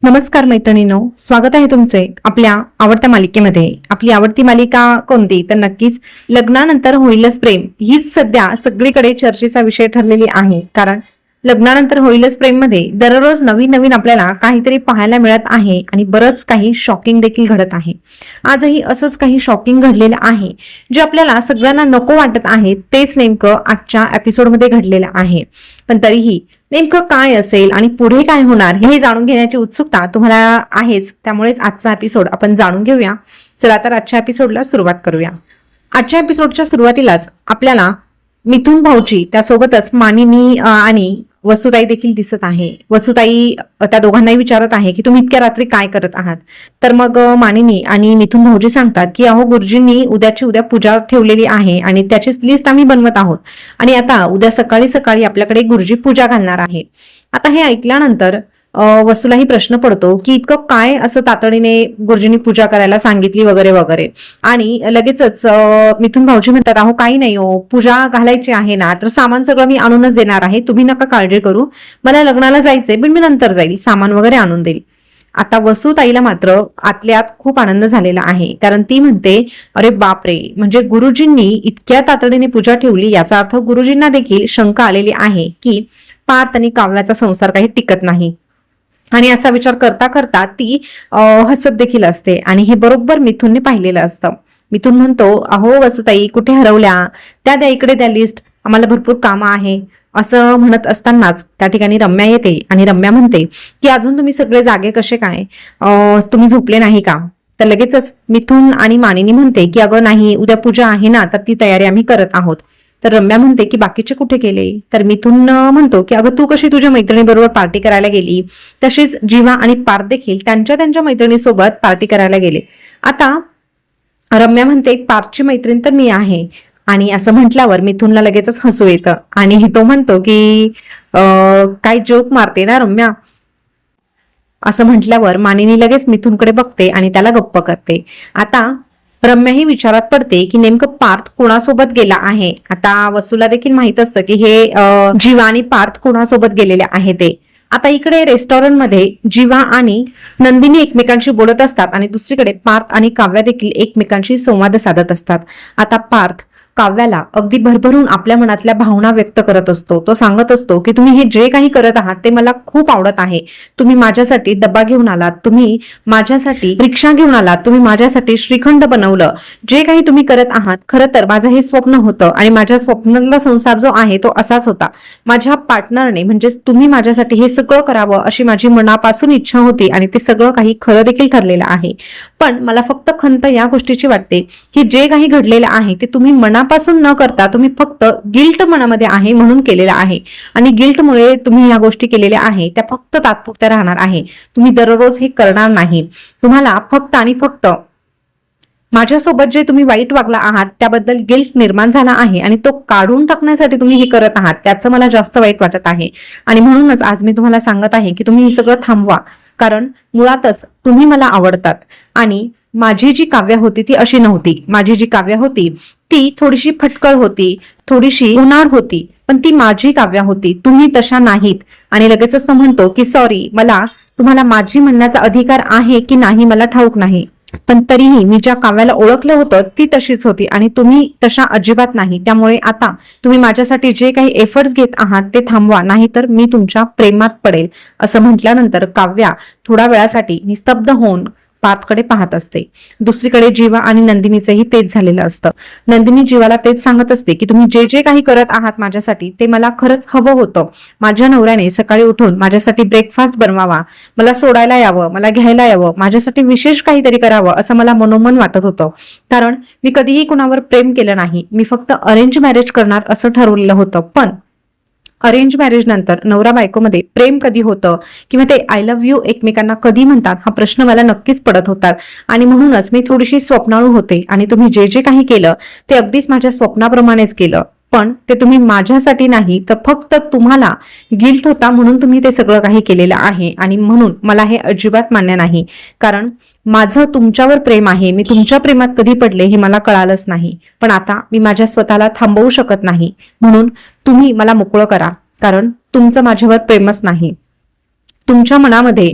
नमस्कार मैत्रिणींनो, स्वागत आहे तुमचे आपल्या आवडत्या मालिकेमध्ये। आपली आवडती मालिका कोणती? तर नक्कीच लग्नानंतर होईलच प्रेम हीच सध्या सगळीकडे चर्चेचा विषय ठरलेली आहे। कारण लग्नानंतर होईलच प्रेम मध्ये दररोज नवीन नवीन आपल्याला काहीतरी पाहायला मिळत आहे आणि बरंच काही शॉकिंग देखील घडत आहे। आजही असंच काही शॉकिंग घडलेलं आहे जे आपल्याला सगळ्यांना नको वाटत आहे। तेच नेमकं आजच्या एपिसोडमध्ये घडलेलं आहे। पण तरीही नेमकं काय असेल आणि पुढे काय होणार हे जाणून घेण्याची उत्सुकता तुम्हाला आहेच, त्यामुळेच आजचा एपिसोड आपण जाणून घेऊया। चला तर आजच्या एपिसोडला सुरुवात करूया। आजच्या एपिसोडच्या सुरुवातीलाच आपल्याला मिथुन भाऊची त्यासोबतच मानिनी आणि वसुताई देखील दिसत आहे। वसुताई त्या दोघांनाही विचारत आहे की तुम्ही इतक्या रात्री काय करत आहात। तर मग मानिनी आणि मिथुन भाऊजी सांगतात की अहो गुरुजींनी उद्याची उद्या पूजा ठेवलेली आहे आणि त्याचीच लिस्ट आम्ही बनवत आहोत आणि आता उद्या सकाळी सकाळी आपल्याकडे गुरुजी पूजा घालणार आहे। आता हे ऐकल्यानंतर वसुलाही प्रश्न पडतो की इतकं काय असं तातडीने गुरुजींनी पूजा करायला सांगितली वगैरे वगैरे। आणि लगेचच मिथुन भाऊजी म्हणतात अहो काही नाही हो, पूजा घालायची आहे ना तर सामान सगळं मी आणूनच देणार आहे, तुम्ही नका काळजी करू, मला लग्नाला जायचंय पण मी नंतर जाईल, सामान वगैरे आणून देईल। आता वसुताईला मात्र आतल्यात खूप आनंद झालेला आहे, कारण ती म्हणते अरे बापरे, म्हणजे गुरुजींनी इतक्या तातडीने पूजा ठेवली याचा अर्थ गुरुजींना देखील शंका आलेली आहे की पार्थ आणि काव्याचा संसार काही टिकत नाही। आणि असा विचार करता करता ती हसत देखील असते आणि हे बरोबर मिथुनने पाहिलेलं असतं। मिथुन म्हणतो अहो वसुताई कुठे हरवल्या, त्या द्या इकडे द्या लिस्ट, आम्हाला भरपूर कामं आहे। असं म्हणत असतानाच त्या ठिकाणी रम्या येते आणि रम्या म्हणते की अजून तुम्ही सगळे जागे कसे काय, तुम्ही झोपले नाही का? तर लगेचच मिथुन आणि मानिनी म्हणते की अगं नाही, उद्या पूजा आहे ना तर ती तयारी आम्ही करत आहोत। तर रम्या म्हणते की बाकीचे कुठे गेले? तर मिथुन म्हणतो की अगं तू कशी तुझ्या मैत्रिणीबरोबर पार्टी करायला गेली, तशीच जीवा आणि पार्थ देखील त्यांच्या मैत्रिणीसोबत पार्टी करायला गेले। आता रम्या म्हणते पार्थची मैत्रीण तर मी आहे, आणि असं म्हटल्यावर मिथुनला लगेचच हसू येतं आणि तो म्हणतो की काय जोक मारते ना रम्या। असं म्हटल्यावर मानिनी लगेच मिथुनकडे बघते आणि त्याला गप्प करते। आता रम्या ही विचारात पडते की नेमकं पार्थ कोणासोबत गेला आहे। आता वसुला देखील माहित असतं की हे जीवा आणि पार्थ कोणासोबत गेलेले आहे ते। आता इकडे रेस्टॉरंटमध्ये जीवा आणि नंदिनी एकमेकांशी बोलत असतात आणि दुसरीकडे पार्थ आणि काव्या देखील एकमेकांशी संवाद साधत असतात। आता पार्थ काव्याला अगदी भरभरून आपल्या मनातल्या भावना व्यक्त करत असतो। तो सांगत असतो की तुम्ही हे जे काही करत आहात ते मला खूप आवडत आहे, तुम्ही माझ्यासाठी डब्बा घेऊन आलात, तुम्ही माझ्यासाठी रिक्षा घेऊन आलात, तुम्ही माझ्यासाठी श्रीखंड बनवलं, जे काही तुम्ही करत आहात खरं तर माझं हे स्वप्न होतं आणि माझ्या स्वप्नातला संसार जो आहे तो असाच होता। माझ्या पार्टनरने म्हणजेच तुम्ही माझ्यासाठी हे सगळं करावं अशी माझी मनापासून इच्छा होती आणि ते सगळं काही खरं देखील ठरलेलं आहे। पण मला फक्त खंत या गोष्टीची वाटते की जे काही घडलेलं आहे ते तुम्ही मनापासून न करता तुम्ही फक्त गिल्ट मनामध्ये आहे म्हणून केलेलं आहे, आणि गिल्टमुळे तुम्ही या गोष्टी केलेल्या आहे त्या फक्त तात्पुरत्या राहणार आहे, तुम्ही दररोज हे करणार नाही। तुम्हाला फक्त आणि फक्त माझ्यासोबत जे तुम्ही वाईट वागला आहात त्याबद्दल गिल्ट निर्माण झाला आहे आणि तो काढून टाकण्यासाठी तुम्ही हे करत आहात, त्याचं मला जास्त वाईट वाटत आहे। आणि म्हणूनच आज मी तुम्हाला सांगत आहे की तुम्ही हे सगळं थांबवा, कारण मुळातच तुम्ही मला आवडतात आणि माझी जी काव्या होती ती अशी नव्हती। माझी जी काव्या होती ती थोडीशी फटकळ होती, थोडीशी होणार होती, पण ती माझी काव्या होती, तुम्ही तशा नाहीत। आणि लगेचच तो म्हणतो की सॉरी, मला तुम्हाला माझी म्हणण्याचा अधिकार आहे की नाही मला ठाऊक नाही, पण तरीही मी ज्या काव्याला ओळखलं होतं ती तशीच होती आणि तुम्ही तशा अजिबात नाही। त्यामुळे आता तुम्ही माझ्यासाठी जे काही एफर्ट्स घेत आहात ते थांबवा, नाहीतर मी तुमच्या प्रेमात पडेल। असं म्हटल्यानंतर काव्या थोड्या वेळासाठी निस्तब्ध होऊन पार्थकडे पाहत असते। दुसरीकडे जीवा आणि नंदिनीचंही तेच झालेलं असतं। नंदिनी जीवाला तेच सांगत असते की तुम्ही जे जे काही करत आहात माझ्यासाठी ते मला खरंच हवं होतं। माझ्या नवऱ्याने सकाळी उठून माझ्यासाठी ब्रेकफास्ट बनवावा, मला सोडायला यावं, मला घ्यायला यावं, माझ्यासाठी विशेष काहीतरी करावं असं मला मनोमन वाटत होतं, कारण मी कधीही कुणावर प्रेम केलं नाही, मी फक्त अरेंज मॅरेज करणार असं ठरवलेलं होतं। पण अरेंज मॅरेज नंतर नवरा बायकोमध्ये प्रेम कधी होतं किंवा ते आय लव्ह यू एकमेकांना कधी म्हणतात हा प्रश्न मला नक्कीच पडत होता, आणि म्हणूनच मी थोडीशी स्वप्नाळू होते आणि तुम्ही जे जे काही केलं ते अगदीच माझ्या स्वप्नाप्रमाणेच केलं, पण ते तुम्ही माझ्यासाठी नाही तर फक्त तुम्हाला गिल्ट होता म्हणून तुम्ही ते सगळं काही केलेलं आहे। आणि म्हणून मला हे अजिबात मान्य नाही, कारण माझं तुमच्यावर प्रेम आहे, मी तुमच्या प्रेमात कधी पडले हे मला कळालंच नाही, पण आता मी माझ्या स्वतःला थांबवू शकत नाही, म्हणून तुम्ही मला मोकळं करा, कारण तुमचं माझ्यावर प्रेमच नाही। तुमच्या मनामध्ये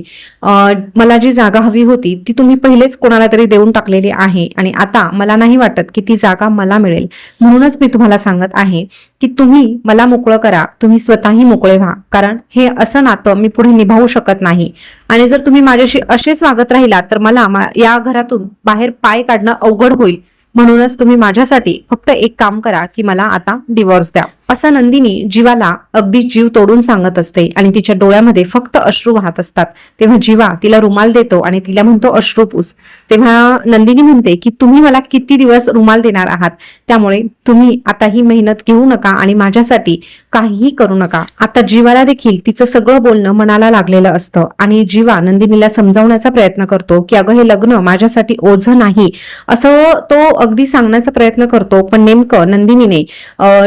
मला जी जागा हवी होती ती तुम्ही पहिलेच कोणाला तरी देऊन टाकलेली आहे आणि आता मला नाही वाटत की ती जागा मला मिळेल. म्हणूनच मी तुम्हाला सांगत आहे की तुम्ही मला मोकळं करा, तुम्ही स्वतःही मोकळे व्हा, कारण हे असं नातं मी पुढे निभावू शकत नाही. आणि जर तुम्ही माझ्याशी असेच वागत राहिलात तर मला या घरातून बाहेर पाय काढणं अवघड होईल. म्हणूनच तुम्ही माझ्यासाठी फक्त एक काम करा की मला आता डिवोर्स द्या, असं नंदिनी जीवाला अगदी जीव तोडून सांगत असते आणि तिच्या डोळ्यामध्ये फक्त अश्रू वाहत असतात. तेव्हा जीवा तिला रुमाल देतो आणि तिला म्हणतो अश्रू पुस. तेव्हा नंदिनी म्हणते की तुम्ही मला किती दिवस रुमाल देणार आहात, त्यामुळे तुम्ही आता ही मेहनत घेऊ नका आणि माझ्यासाठी काहीही करू नका. आता जीवाला देखील तिचं सगळं बोलणं मनाला लागलेलं असतं आणि जीवा नंदिनीला समजावण्याचा प्रयत्न करतो की अगं हे लग्न माझ्यासाठी ओझं नाही, असं तो अगदी सांगण्याचा प्रयत्न करतो. पण नेमकं नंदिनीने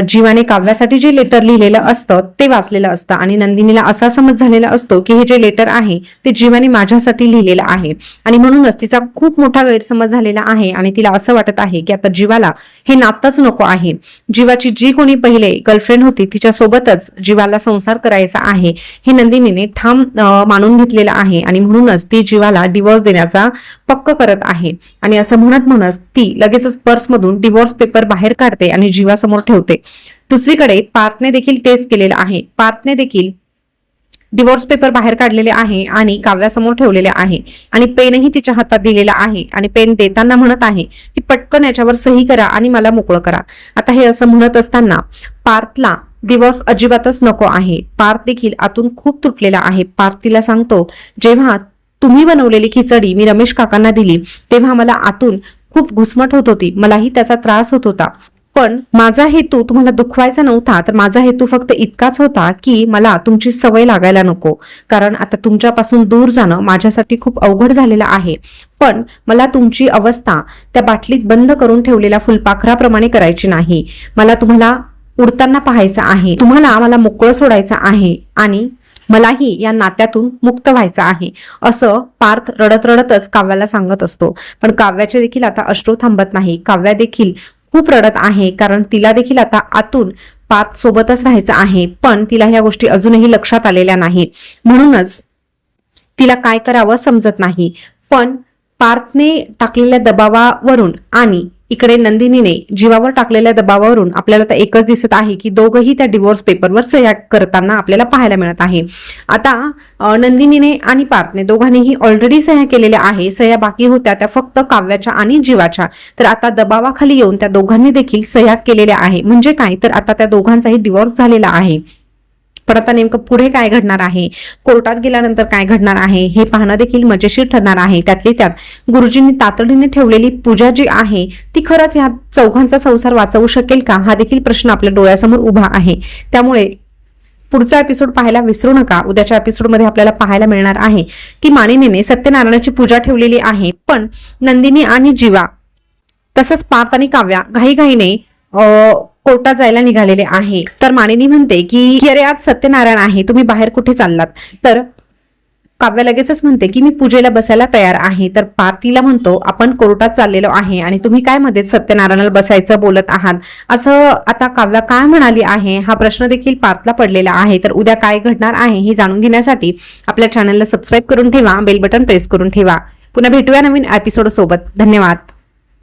जीवाने काव्यासाठी जे लेटर लिहिलेलं असतं ते वाचलेलं असतं आणि नंदिनीला असा समज झालेला असतो की हे जे लेटर आहे ते जीवाने माझ्यासाठी लिहिलेलं आहे आणि म्हणूनच तिचा खूप मोठा गैरसमज झालेला आहे आणि तिला असं वाटत आहे की आता जीवाला हे नातंच नको आहे. जीवाची जी कोणी पहिले गर्लफ्रेंड होती तिच्या सोबतच जीवाला संसार करायचा आहे हे नंदिनीने ठाम मानून घेतलेलं आहे आणि म्हणूनच ती जीवाला डिवोर्स देण्याचा पक्क करत आहे. आणि असं म्हणत ती लगेचच पर्समधून डिवोर्स पेपर बाहेर काढते आणि जीवासमोर ठेवते. दुसरीकडे पार्थने देखील तेच केलेलं आहे. पार्थने देखील डिवोर्स पेपर बाहेर काढलेले आहे आणि काव्यासमोर ठेवलेले आहे आणि पेनही तिच्या हातात दिलेला आहे आणि पेन देताना म्हणत आहे की पटकन याच्यावर सही करा आणि मला मोकळं करा. आता हे असं म्हणत असताना पार्थला डिवोर्स अजिबातच नको आहे. पार्थ देखील आतून खूप तुटलेला आहे. पार्थ तिला सांगतो, जेव्हा तुम्ही बनवलेली खिचडी मी रमेश काकांना दिली तेव्हा मला आतून खूप घुसमट होत होती, मलाही त्याचा त्रास होत होता, पण माझा हेतू तुम्हाला दुखवायचा नव्हता, तर माझा हेतू फक्त इतकाच होता की मला तुमची सवय लागायला नको, कारण आता तुमच्यापासून दूर जाणं माझ्यासाठी खूप अवघड झालेलं आहे. पण मला तुमची अवस्था त्या बाटलीत बंद करून ठेवलेल्या फुलपाखराप्रमाणे करायची नाही. मला तुम्हाला उडताना पाहायचं आहे, तुम्हाला मला मोकळं सोडायचं आहे आणि मलाही या नात्यातून मुक्त व्हायचं आहे, असं पार्थ रडत रडतच काव्याला सांगत असतो. पण काव्याचे देखील आता अश्रू थांबत नाही. काव्या देखील खूप रडत आहे, कारण तिला देखील आता आतून पार्थ सोबतच राहायचं आहे, पण तिला ह्या गोष्टी अजूनही लक्षात आलेल्या नाही. म्हणूनच तिला काय करावं समजत नाही. पण पार्थने टाकलेल्या दबावावरून आणि इकडे नंदिनीने जीवावर टाकलेल्या दबावावरून आपल्याला तर एकच दिसत आहे की दोघंही त्या डिवोर्स पेपरवर सह्या करताना आपल्याला पाहायला मिळत आहे. आता नंदिनीने आणि पार्थने दोघांनीही ऑलरेडी सह्या केलेल्या आहे. सह्या बाकी होत्या त्या फक्त काव्याच्या आणि जीवाच्या. तर आता दबावाखाली येऊन त्या दोघांनी देखील सह्या केलेल्या आहे. म्हणजे काय, तर आता त्या दोघांचाही डिवोर्स झालेला आहे. पण आता नेमकं पुढे काय घडणार आहे, कोर्टात गेल्यानंतर काय घडणार आहे हे पाहणं देखील मजेशीर ठरणार आहे. त्यातली त्यात गुरुजींनी तातडीने ठेवलेली पूजा जी आहे ती खरंच ह्या चौघांचा संसार वाचवू शकेल का, हा देखील प्रश्न आपल्या डोळ्यासमोर उभा आहे. त्यामुळे पुढचा एपिसोड पाहायला विसरू नका. उद्याच्या एपिसोडमध्ये आपल्याला पाहायला मिळणार आहे की मानिनीने सत्यनारायणाची पूजा ठेवलेली आहे, पण नंदिनी आणि जीवा तसंच पार्थ आणि काव्या घाईघाईने कोर्टात जायला निघालेले आहे. तर मानिनी म्हणते की अरे आज सत्यनारायण आहे, तुम्ही बाहेर कुठे चाललात. तर काव्या लगेचच म्हणते की मी पूजेला बसायला तयार आहे. तर पार्थ तिला म्हणतो आपण कोर्टात चाललेलो आहे आणि तुम्ही काय मध्येच सत्यनारायणाला बसायचं बोलत आहात, असं आता काव्या काय म्हणाली आहे हा प्रश्न देखील पार्थला पडलेला आहे. तर उद्या काय घडणार आहे हे जाणून घेण्यासाठी आपल्या चॅनलला सबस्क्राईब करून ठेवा, बेल बटन प्रेस करून ठेवा. पुन्हा भेटूया नवीन एपिसोड सोबत. धन्यवाद.